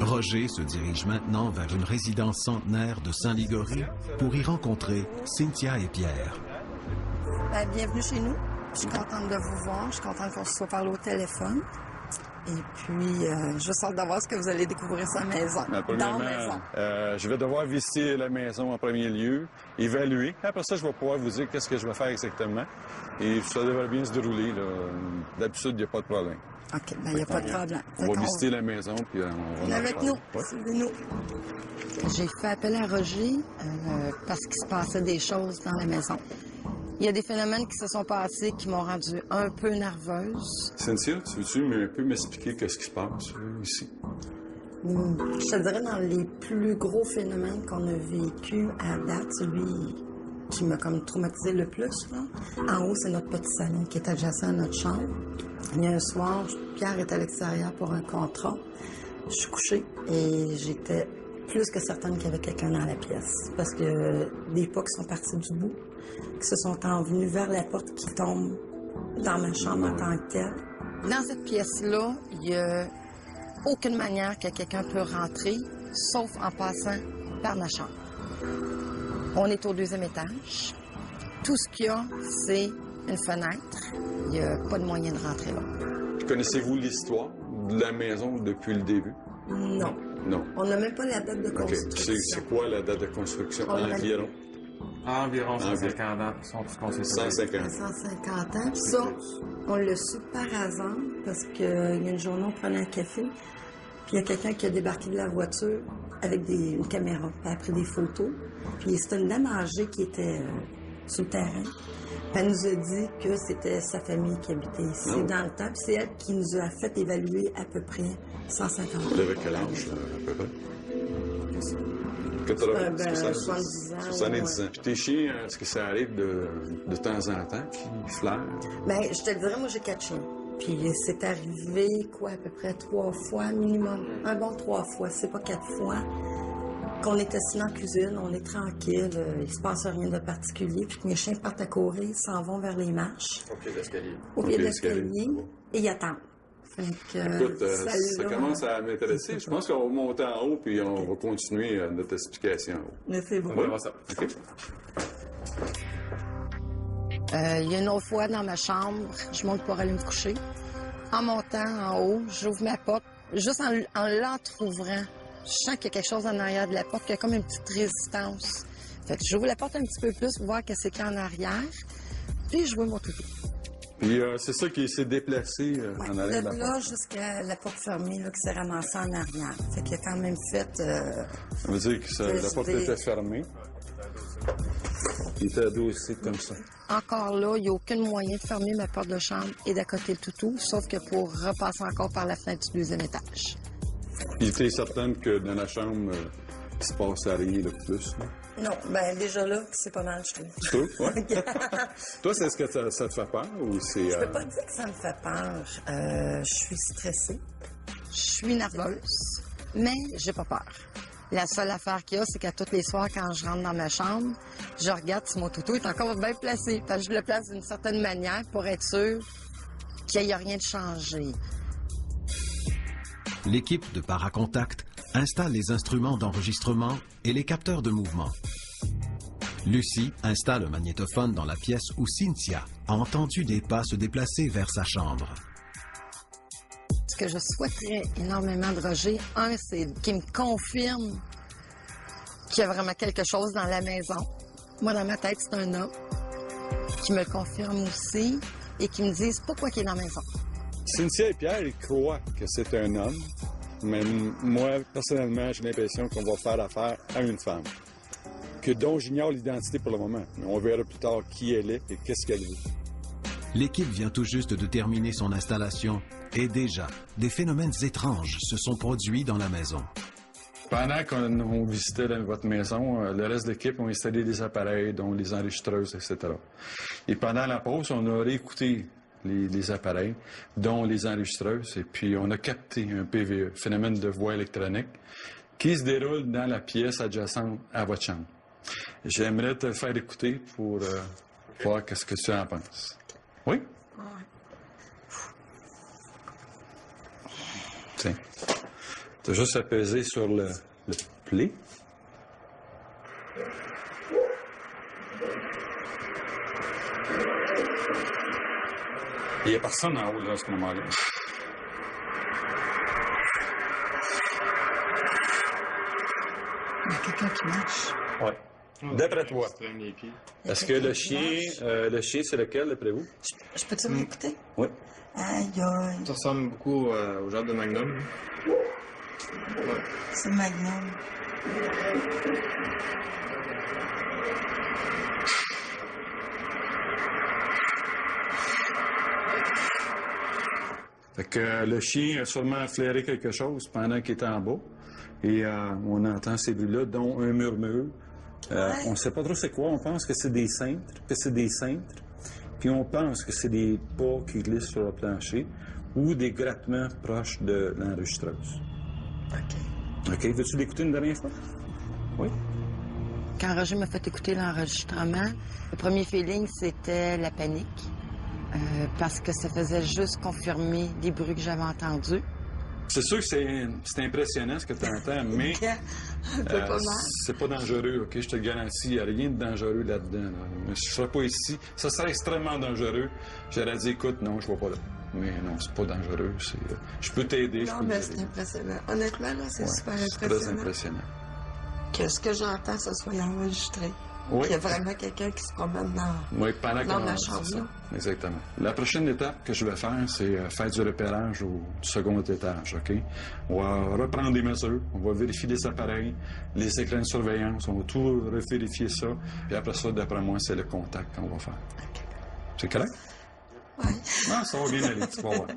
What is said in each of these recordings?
Roger se dirige maintenant vers une résidence centenaire de Saint-Ligory pour y rencontrer Cynthia et Pierre. Bienvenue chez nous. Je suis contente de vous voir. Je suis contente qu'on se soit parlé au téléphone. Et puis, je sors d'avoir ce que vous allez découvrir sa maison, dans la maison. Je vais devoir visiter la maison en premier lieu, évaluer. Après ça, je vais pouvoir vous dire qu'est-ce que je vais faire exactement. Et ça devrait bien se dérouler. D'habitude, il n'y a pas de problème. OK, il n'y a pas de problème. On va visiter la maison, puis on va... Avec nous, suivez-nous. J'ai fait appel à Roger parce qu'il se passait des choses dans la maison. Il y a des phénomènes qui se sont passés qui m'ont rendue un peu nerveuse. Cynthia, veux-tu un peu m'expliquer qu'est-ce qui se passe ici? Je te dirais dans les plus gros phénomènes qu'on a vécu à date, celui qui m'a comme traumatisé le plus, là. En haut, c'est notre petit salon qui est adjacent à notre chambre. Il y a un soir, Pierre est à l'extérieur pour un contrat. Je suis couchée et j'étais plus que certaine qu'il y avait quelqu'un dans la pièce. Parce que des pas qui sont partis du bout, qui se sont envenus vers la porte qui tombe dans ma chambre en tant que telle. Dans cette pièce-là, il n'y a aucune manière que quelqu'un peut rentrer, sauf en passant par ma chambre. On est au 2e étage. Tout ce qu'il y a, c'est une fenêtre. Il n'y a pas de moyen de rentrer là. Connaissez-vous l'histoire de la maison depuis le début? Non. Non. On n'a même pas la date de construction. Okay. C'est quoi la date de construction environ? Environ 150 ans. Sont tous construits. 150. 150 ans. Ça, on l'a su par hasard parce qu'il y a une journée, on prenait un café, puis il y a quelqu'un qui a débarqué de la voiture avec une caméra, puis a pris des photos. Puis c'était une dame âgée qui était sur le terrain. Puis elle nous a dit que c'était sa famille qui habitait ici dans le temps. Puis c'est elle qui nous a fait évaluer à peu près 150 ans. Vous avez quel âge, à peu près? 70 ans. 70 ans. Puis tes chiens, est-ce que ça arrive de temps en temps qu'ils flairent? Bien, je te dirais, moi, j'ai 4 chiens. Puis c'est arrivé, à peu près 3 fois minimum. Un bon 3 fois, c'est pas 4 fois. Qu'on est assis dans la cuisine, on est tranquille, il se passe rien de particulier, puis que mes chiens partent à courir, s'en vont vers les marches. Au pied de l'escalier. Au pied de l'escalier, et ils attendent. Écoute, ça commence à m'intéresser. Je pense qu'on va monter en haut, puis on va continuer notre explication en haut. Merci beaucoup. On va voir ça. OK. Il y a une autre fois dans ma chambre, je monte pour aller me coucher. En montant en haut, j'ouvre ma porte, juste en l'entrouvrant. Je sens qu'il y a quelque chose en arrière de la porte, qu'il y a comme une petite résistance. Fait que j'ouvre la porte un petit peu plus pour voir qu'est-ce qu'il y a en arrière, puis je vois mon toutou. Puis c'est ça qui s'est déplacé en arrière de la porte. Là, jusqu'à la porte fermée, là, qui s'est ramassée en arrière. Fait qu'il a quand même fait... Ça veut dire que la porte était fermée. Il était adossé comme ça. Encore là, il n'y a aucun moyen de fermer ma porte de chambre et d'accoter le toutou, sauf que pour repasser encore par la fenêtre du 2e étage. Puis tu es certaine que dans la chambre, il se passe rien de plus? Là? Non, ben déjà là, c'est pas mal, je trouve. Tu trouves? Ouais. Toi, est-ce que ça te fait peur ou c'est... Je peux pas dire que ça me fait peur. Je suis stressée. Je suis nerveuse. Mais j'ai pas peur. La seule affaire qu'il y a, c'est qu'à tous les soirs, quand je rentre dans ma chambre, je regarde si mon toutou est encore bien placé. Fait que je le place d'une certaine manière pour être sûre qu'il n'y a rien de changé. L'équipe de Paracontact installe les instruments d'enregistrement et les capteurs de mouvement. Lucie installe un magnétophone dans la pièce où Cynthia a entendu des pas se déplacer vers sa chambre. Ce que je souhaiterais énormément de Roger, c'est qu'il me confirme qu'il y a vraiment quelque chose dans la maison. Moi, dans ma tête, c'est un homme. Qui me le confirme aussi et qui me dise pourquoi il est dans la maison. Cynthia et Pierre, ils croient que c'est un homme, mais moi, personnellement, j'ai l'impression qu'on va faire affaire à une femme, dont j'ignore l'identité pour le moment. Mais on verra plus tard qui elle est et qu'est-ce qu'elle veut. L'équipe vient tout juste de terminer son installation et déjà, des phénomènes étranges se sont produits dans la maison. Pendant qu'on visitait votre maison, le reste de l'équipe ont installé des appareils, dont les enregistreuses, etc. Et pendant la pause, on a réécouté les appareils, dont les enregistreuses, et puis on a capté un PVE, phénomène de voix électronique, qui se déroule dans la pièce adjacente à votre chambre. J'aimerais te le faire écouter pour voir qu'est-ce que tu en penses. Oui? Tiens. Tu as juste à peser sur le play. Il n'y a personne en haut, là, à ce moment-là. Il y a quelqu'un qui marche. Oui. D'après toi, est-ce que le chien, c'est lequel, d'après vous? Je peux-tu m'écouter? Oui. Aïe, aïe. Ça ressemble beaucoup au genre de Magnum. Ouais. C'est Magnum. Fait que le chien a sûrement flairé quelque chose pendant qu'il était en bas. Et on entend ces bruits-là, dont un murmure. On ne sait pas trop c'est quoi. On pense que c'est des cintres, Puis on pense que c'est des pas qui glissent sur le plancher ou des grattements proches de l'enregistreuse. OK. Veux-tu l'écouter une dernière fois? Oui. Quand Roger m'a fait écouter l'enregistrement, le premier feeling, c'était la panique. Parce que ça faisait juste confirmer des bruits que j'avais entendus. C'est sûr que c'est impressionnant ce que tu entends, mais c'est pas dangereux, OK? Je te le garantis, il n'y a rien de dangereux là-dedans. Là. Je ne serais pas ici. Ça serait extrêmement dangereux. J'aurais dit, écoute, non, je ne vais pas là. Mais non, c'est pas dangereux. Je peux t'aider. Non, mais c'est impressionnant. Honnêtement, là, c'est super impressionnant. C'est très impressionnant. Que ce que j'entends, ça soit enregistré. Oui. Qu'il y a vraiment quelqu'un qui se promène dans ma chambre. Exactement. La prochaine étape que je vais faire, c'est faire du repérage au second étage, OK? On va reprendre des mesures, on va vérifier les appareils, les écrans de surveillance, on va tout revérifier ça. Puis après ça, d'après moi, c'est le contact qu'on va faire. OK. C'est correct? Oui. Non, ça va bien aller, tu vas voir.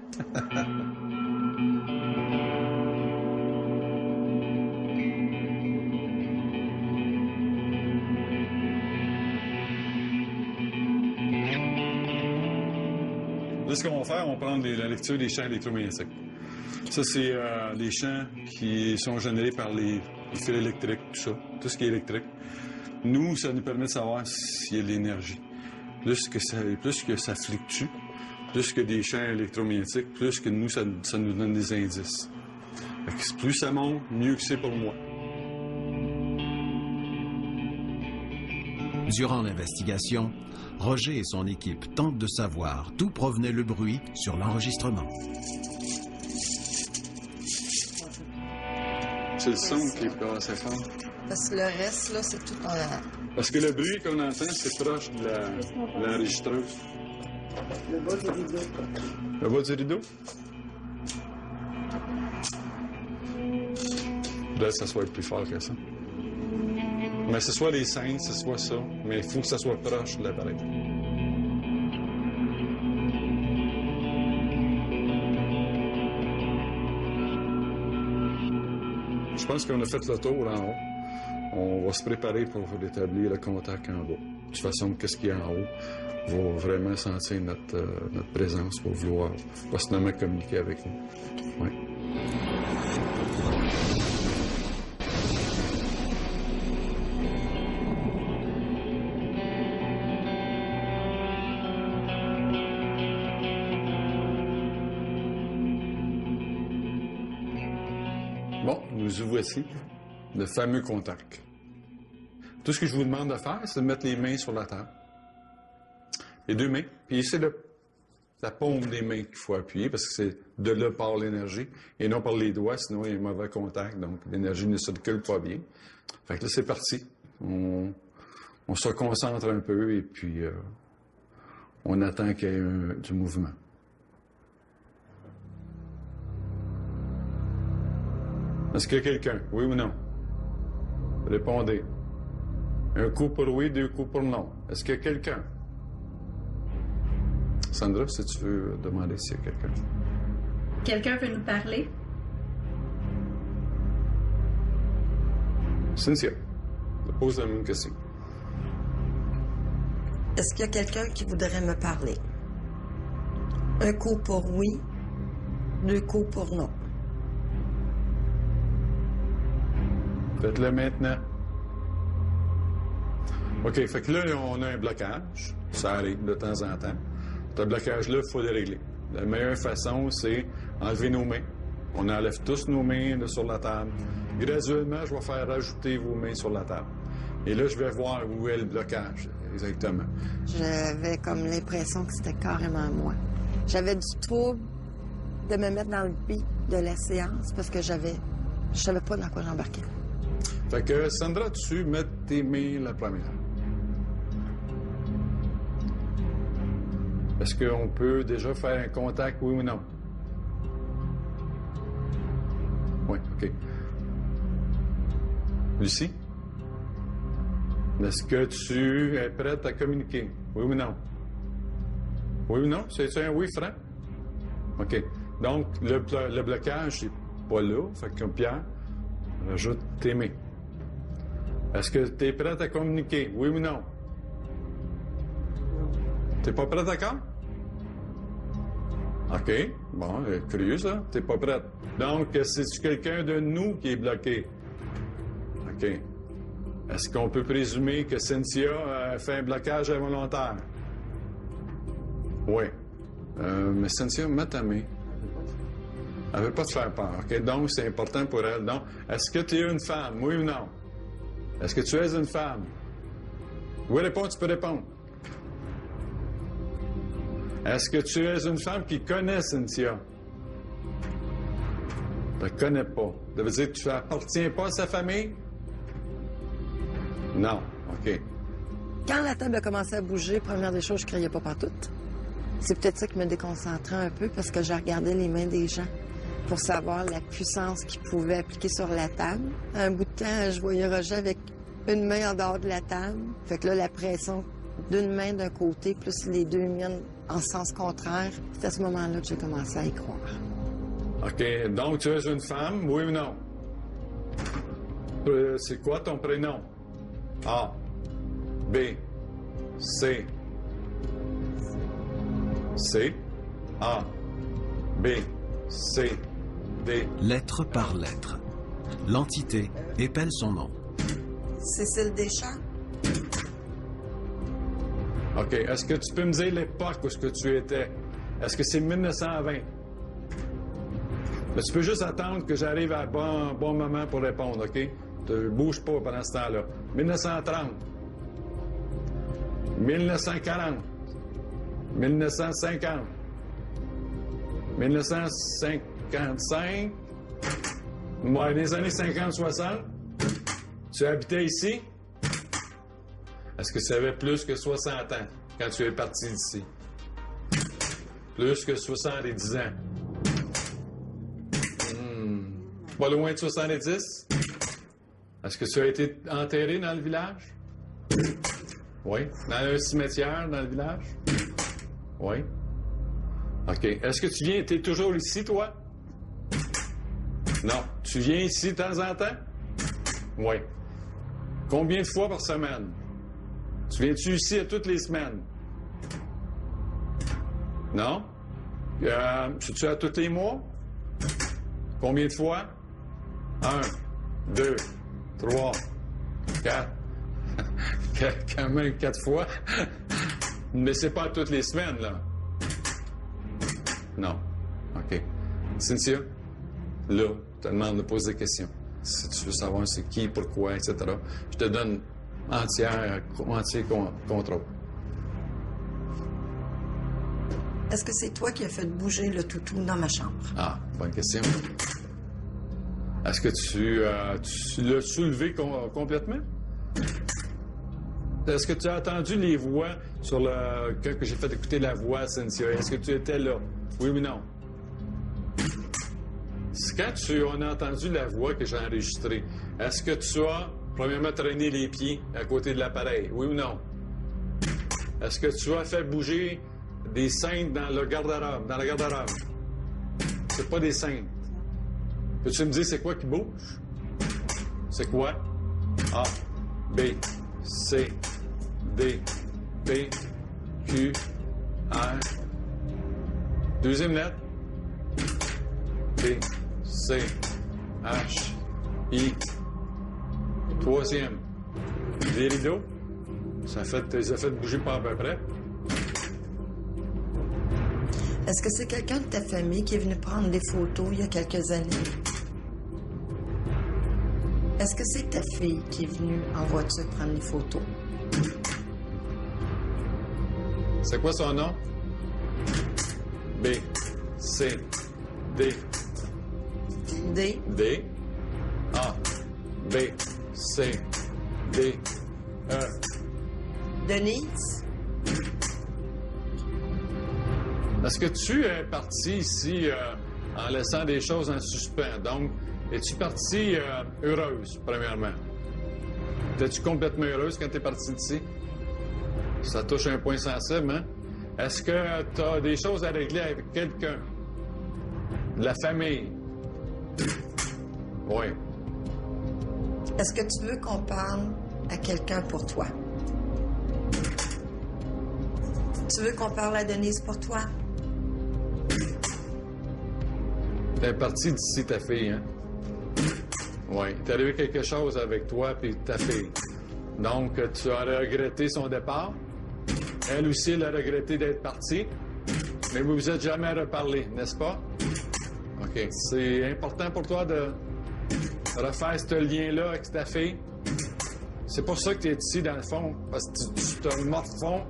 Là, ce qu'on va faire, on va prendre la lecture des champs électromagnétiques. Ça, c'est les champs qui sont générés par les fils électriques, tout ce qui est électrique. Nous, ça nous permet de savoir s'il y a de l'énergie. Plus que ça fluctue, plus que des champs électromagnétiques, plus que nous, ça nous donne des indices. Fait que plus ça monte, mieux que c'est pour moi. Durant l'investigation, Roger et son équipe tentent de savoir d'où provenait le bruit sur l'enregistrement. C'est le son qui est pas assez fort. Parce que le reste, là, c'est tout en... Parce que le bruit qu'on entend, c'est proche de l'enregistreuse. Le bas du rideau. Le bas du rideau? Là, ça soit plus fort que ça. Mais ce soit les scènes, ce soit ça, mais il faut que ça soit proche de l'appareil. Je pense qu'on a fait le tour en haut. On va se préparer pour établir le contact en bas. De toute façon, qu'est-ce qu'il y a en haut va vraiment sentir notre présence pour vouloir possiblement communiquer avec nous. Oui. Bon, nous y voici, le fameux contact. Tout ce que je vous demande de faire, c'est de mettre les mains sur la table. Les deux mains. Puis c'est la paume des mains qu'il faut appuyer parce que c'est de là part l'énergie et non par les doigts, sinon il y a un mauvais contact, donc l'énergie ne circule pas bien. Fait que là, c'est parti. On se concentre un peu et puis on attend qu'il y ait du mouvement. Est-ce qu'il y a quelqu'un? Oui ou non? Répondez. Un coup pour oui, deux coups pour non. Est-ce qu'il y a quelqu'un? Sandra, si tu veux demander s'il y a quelqu'un. Quelqu'un veut nous parler? Cynthia, je pose la même question. Est-ce qu'il y a quelqu'un qui voudrait me parler? Un coup pour oui, deux coups pour non. Faites-le maintenant. OK, fait que là, on a un blocage. Ça arrive de temps en temps. Ce blocage-là, il faut le régler. La meilleure façon, c'est enlever nos mains, On enlève tous nos mains là, sur la table. Graduellement, je vais faire rajouter vos mains sur la table. Et là, je vais voir où est le blocage, exactement. J'avais comme l'impression que c'était carrément moi. J'avais du trouble de me mettre dans le beat de la séance parce que je savais pas dans quoi j'embarquais. Fait que, Sandra, tu mets tes mains la première. Est-ce qu'on peut déjà faire un contact, oui ou non? Oui, OK. Lucie? Est-ce que tu es prête à communiquer? Oui ou non? Oui ou non? C'est un oui franc? OK. Donc, le blocage n'est pas là. Fait que, Pierre, rajoute tes mains. Est-ce que tu es prête à communiquer? Oui ou non? T'es pas prête encore? OK. Bon, curieux, ça. T'es pas prête. Donc, c'est-tu quelqu'un de nous qui est bloqué? OK. Est-ce qu'on peut présumer que Cynthia a fait un blocage involontaire? Oui. Mais Cynthia, mets ta main. Elle ne veut pas te faire peur, OK? Donc, c'est important pour elle. Donc, est-ce que tu es une femme? Oui ou non? Est-ce que tu es une femme? Oui, réponds, tu peux répondre. Est-ce que tu es une femme qui connaît Cynthia? Tu ne connais pas. Ça veut dire que tu n'appartiens pas à sa famille? Non. OK. Quand la table a commencé à bouger, première des choses, je criais pas partout. C'est peut-être ça qui me déconcentrait un peu parce que je regardais les mains des gens pour savoir la puissance qu'ils pouvaient appliquer sur la table. À un bout de temps, je voyais Roger avec une main en dehors de la table. Fait que là, la pression d'une main d'un côté, plus les deux miennes en sens contraire. C'est à ce moment-là que j'ai commencé à y croire. OK. Donc, tu es une femme, oui ou non? C'est quoi ton prénom? A, B, C, C, A, B, C, D. Lettre par lettre. L'entité épelle son nom. Cécile Deschamps? OK. Est-ce que tu peux me dire l'époque où est-ce que tu étais? Est-ce que c'est 1920? Mais tu peux juste attendre que j'arrive à un bon moment pour répondre, OK? Ne bouge pas pendant ce temps-là. 1930. 1940. 1950. 1955. Dans les années 50-60. Tu habitais ici? Est-ce que tu avais plus que 60 ans quand tu es parti d'ici? Plus que 70 ans. Pas loin de 70? Est-ce que tu as été enterré dans le village? Oui. Dans un cimetière dans le village? Oui. OK. Est-ce que tu es toujours ici, toi? Non. Tu viens ici de temps en temps? Oui. Combien de fois par semaine? Tu viens-tu ici à toutes les semaines? Non? Es-tu à tous les mois? Combien de fois? 1, 2, 3, 4. Quand même 4 fois. Mais c'est pas toutes les semaines, là. Non. OK. Cynthia, là, je te demande de poser des questions. Si tu veux savoir c'est qui, pourquoi, etc., je te donne entier contrôle. Est-ce que c'est toi qui as fait bouger le toutou dans ma chambre? Ah, bonne question. Est-ce que tu l'as soulevé complètement? Est-ce que tu as entendu les voix sur le... Quand j'ai fait écouter la voix à Cynthia? Est-ce que tu étais là? Oui ou non? Quand on a entendu la voix que j'ai enregistrée, est-ce que tu as, premièrement, traîné les pieds à côté de l'appareil? Oui ou non? Est-ce que tu as fait bouger des cintres dans le garde-robe, dans la garde-robe? C'est pas des cintres. Peux-tu me dire c'est quoi qui bouge? C'est quoi? A, B, C, D, P, Q, R. Deuxième lettre. B, C, H, I. Troisième. Des rideaux. Ça a fait bouger pas à peu près. Est-ce que c'est quelqu'un de ta famille qui est venu prendre des photos il y a quelques années? Est-ce que c'est ta fille qui est venue en voiture prendre des photos? C'est quoi son nom? B, C, D. D. D, A, B, C, D, E. Denise? Est-ce que tu es parti ici en laissant des choses en suspens? Donc, es-tu partie heureuse, premièrement? Étais-tu complètement heureuse quand tu es partie d'ici? Ça touche un point sensible, hein? Est-ce que tu as des choses à régler avec quelqu'un? De la famille? Oui. Est-ce que tu veux qu'on parle à quelqu'un pour toi? Tu veux qu'on parle à Denise pour toi? T'es partie d'ici, ta fille, hein? Oui. T'es arrivé quelque chose avec toi et ta fille. Donc, tu as regretté son départ. Elle aussi, elle a regretté d'être partie. Mais vous vous êtes jamais reparlé, n'est-ce pas? OK. C'est important pour toi de refaire ce lien-là avec ta fille. C'est pour ça que tu es ici, dans le fond, parce que tu te morfonds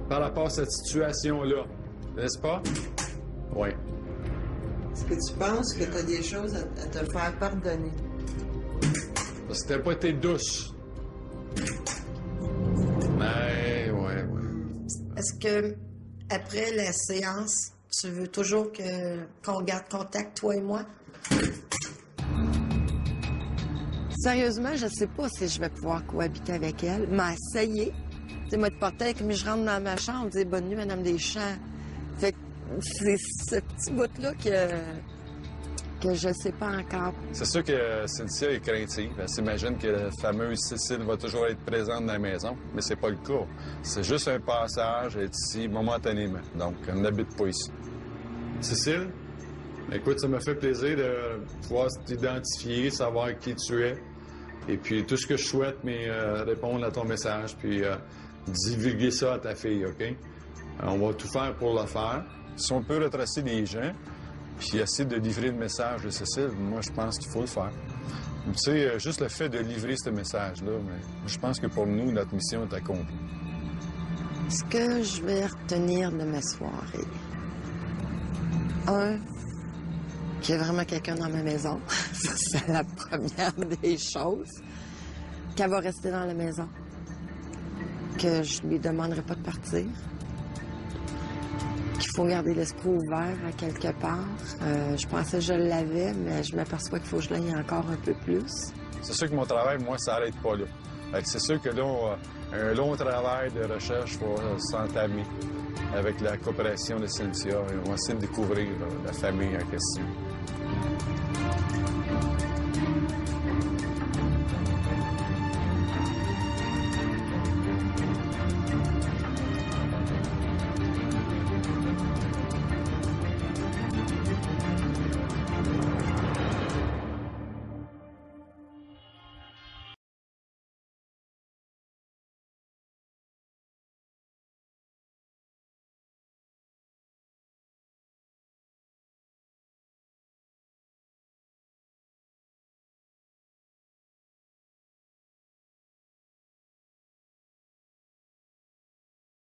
par rapport à cette situation-là. N'est-ce pas? Oui. Est-ce que tu penses que tu as des choses à te faire pardonner? Parce que t'as pas été douce. Mais, ouais. Est-ce que, après la séance, tu veux toujours qu'on garde contact, toi et moi? Sérieusement, je sais pas si je vais pouvoir cohabiter avec elle, mais essayez. Tu sais, moi, de porter, comme je rentre dans ma chambre, je dis bonne nuit, Madame Deschamps. Fait que c'est ce petit bout-là que je sais pas encore. C'est sûr que Cynthia est craintive. Elle s'imagine que la fameuse Cécile va toujours être présente dans la maison, mais c'est pas le cas. C'est juste un passage, elle est ici momentanément. Donc, elle n'habite pas ici. Cécile, écoute, ça m'a fait plaisir de pouvoir t'identifier, savoir qui tu es. Et puis, tout ce que je souhaite, mais répondre à ton message, puis divulguer ça à ta fille, OK? On va tout faire pour le faire. Si on peut retracer les gens, puis essayer de livrer le message de Cécile, moi, je pense qu'il faut le faire. Tu sais, juste le fait de livrer ce message-là, mais je pense que pour nous, notre mission est accomplie. Ce que je vais retenir de ma soirée, qu'il y a vraiment quelqu'un dans ma maison. Ça, c'est la première des choses. Qu'elle va rester dans la maison. Que je lui demanderai pas de partir. Qu'il faut garder l'esprit ouvert à quelque part. Je pensais que je l'avais, mais je m'aperçois qu'il faut que je l'aille encore un peu plus. C'est sûr que mon travail, moi, ça n'arrête pas là. C'est sûr que là, un long travail de recherche va s'entamer avec la coopération de Cynthia. On va essayer de découvrir la famille en question.